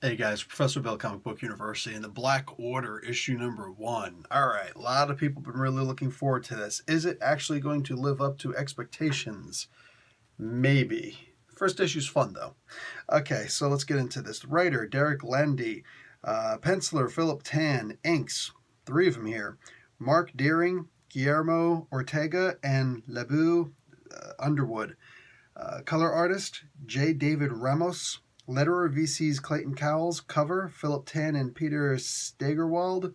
Hey guys, Professor Bill, Comic Book University, and the Black Order issue number 1. Alright, a lot of people have been really looking forward to this. Is it actually going to live up to expectations? Maybe. First issue's fun though. Okay, so let's get into this. Writer, Derek Landy. Penciler, Philip Tan. Inks, 3 of them here. Mark Deering, Guillermo Ortega, and Lebu Underwood. Color artist, J. David Ramos. Letterer, VC's Clayton Cowles. Cover, Philip Tan and Peter Steigerwald.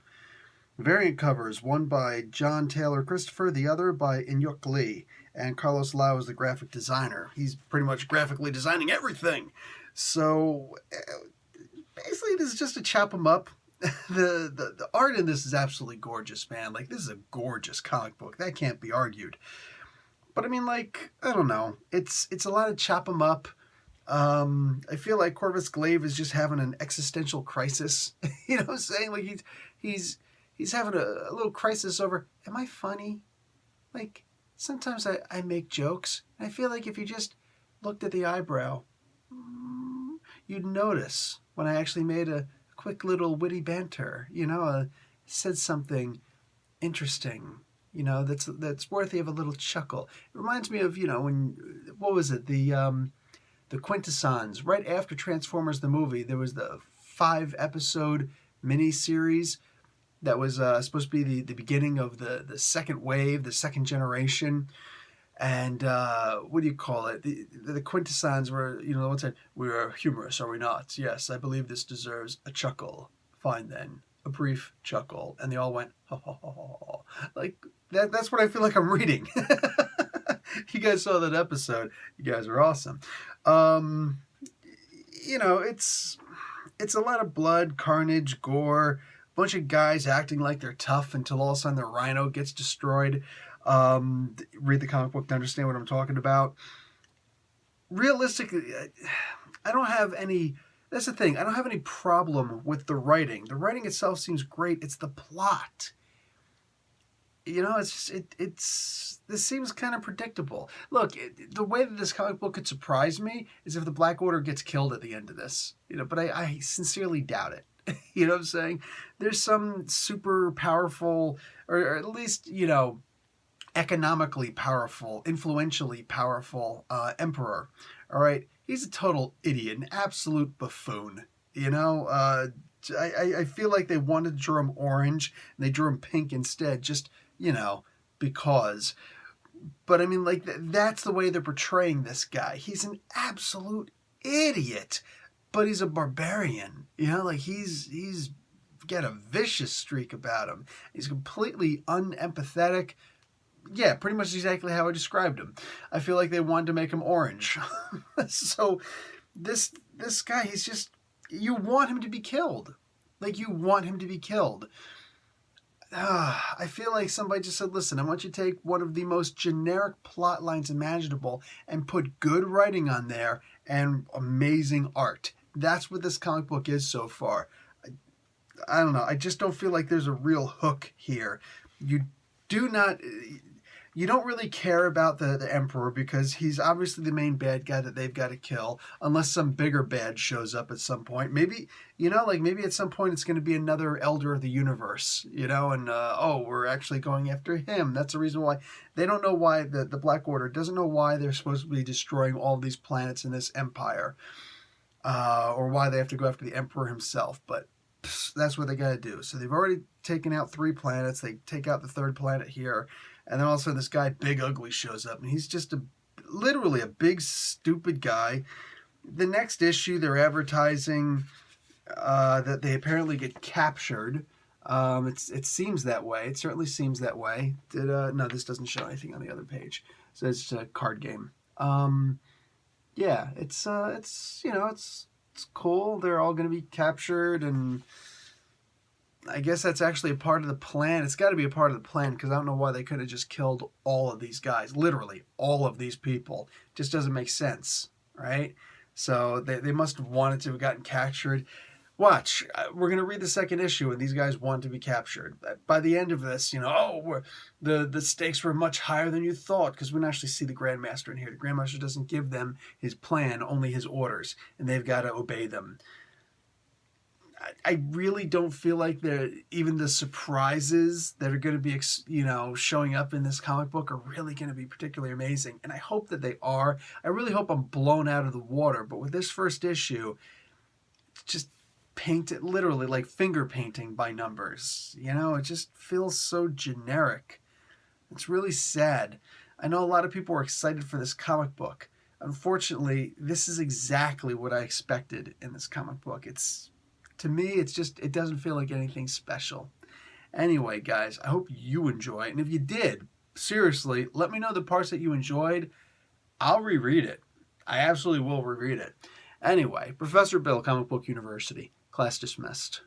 Variant covers, one by John Taylor Christopher, the other by Inyuk Lee. And Carlos Lau is the graphic designer. He's pretty much graphically designing everything. So, basically, this is just to chop them up. The art in this is absolutely gorgeous, man. Like, this is a gorgeous comic book. That can't be argued. But I mean, like, I don't know. It's a lot of chop them up. I feel like Corvus Glaive is just having an existential crisis. You know what I'm saying? Like he's having a little crisis over, am I funny? Like, sometimes I make jokes. I feel like if you just looked at the eyebrow, you'd notice when I actually made a quick little witty banter, said something interesting, that's worthy of a little chuckle. It reminds me of, what was it? The Quintessons. Right after Transformers the movie, there was the 5-episode mini-series that was supposed to be the beginning of the second wave, the second generation. And what do you call it? The Quintessons were, the one said, "We are humorous, are we not? Yes, I believe this deserves a chuckle. Fine then, a brief chuckle." And they all went, "Ha ha ha ha." Like, that's what I feel like I'm reading. You guys saw that episode. You guys are awesome. It's a lot of blood, carnage, gore, a bunch of guys acting like they're tough until all of a sudden their rhino gets destroyed. Read the comic book to understand what I'm talking about. Realistically, I don't have any... That's the thing. I don't have any problem with the writing. The writing itself seems great. It's the plot. This seems kind of predictable. Look, the way that this comic book could surprise me is if the Black Order gets killed at the end of this. But I sincerely doubt it. You know what I'm saying? There's some super powerful, or at least, economically powerful, influentially powerful emperor. All right? He's a total idiot, an absolute buffoon. I feel like they wanted to draw him orange, and they drew him pink instead, just because. But I mean, like, that's the way they're portraying this guy. He's an absolute idiot, but he's a barbarian. Like, he's got a vicious streak about him. He's completely unempathetic. Yeah, pretty much exactly how I described him. I feel like they wanted to make him orange. So this guy, he's just, you want him to be killed. Like, you want him to be killed. I feel like somebody just said, listen, I want you to take one of the most generic plot lines imaginable and put good writing on there and amazing art. That's what this comic book is so far. I don't know. I just don't feel like there's a real hook here. You don't really care about the Emperor because he's obviously the main bad guy that they've got to kill, unless some bigger bad shows up at some point. Maybe, maybe at some point it's going to be another Elder of the Universe, and, we're actually going after him. That's the reason why. They don't know why, the Black Order doesn't know why they're supposed to be destroying all these planets in this empire, or why they have to go after the Emperor himself, but that's what they got to do. So they've already taken out 3 planets. They take out the 3rd planet here. And then all of a sudden this guy, Big Ugly, shows up. And he's just literally a big, stupid guy. The next issue, they're advertising that they apparently get captured. It seems that way. It certainly seems that way. No, this doesn't show anything on the other page. So it's a card game. Yeah, it's cool. They're all going to be captured, and I guess that's actually a part of the plan. It's got to be a part of the plan because I don't know why they could have just killed all of these guys. Literally, all of these people. It just doesn't make sense, right? So they must have wanted to have gotten captured. Watch, we're going to read the 2nd issue, and these guys want to be captured. By the end of this, the stakes were much higher than you thought, because we don't actually see the Grandmaster in here. The Grandmaster doesn't give them his plan, only his orders, and they've got to obey them. I really don't feel like even the surprises that are going to be, showing up in this comic book are really going to be particularly amazing. And I hope that they are. I really hope I'm blown out of the water. But with this first issue, it's just painted literally like finger painting by numbers. It just feels so generic. It's really sad. I know a lot of people were excited for this comic book. Unfortunately, this is exactly what I expected in this comic book. To me, it doesn't feel like anything special. Anyway, guys, I hope you enjoy it. And if you did, seriously, let me know the parts that you enjoyed. I'll reread it. I absolutely will reread it. Anyway, Professor Bill, Comic Book University. Class dismissed.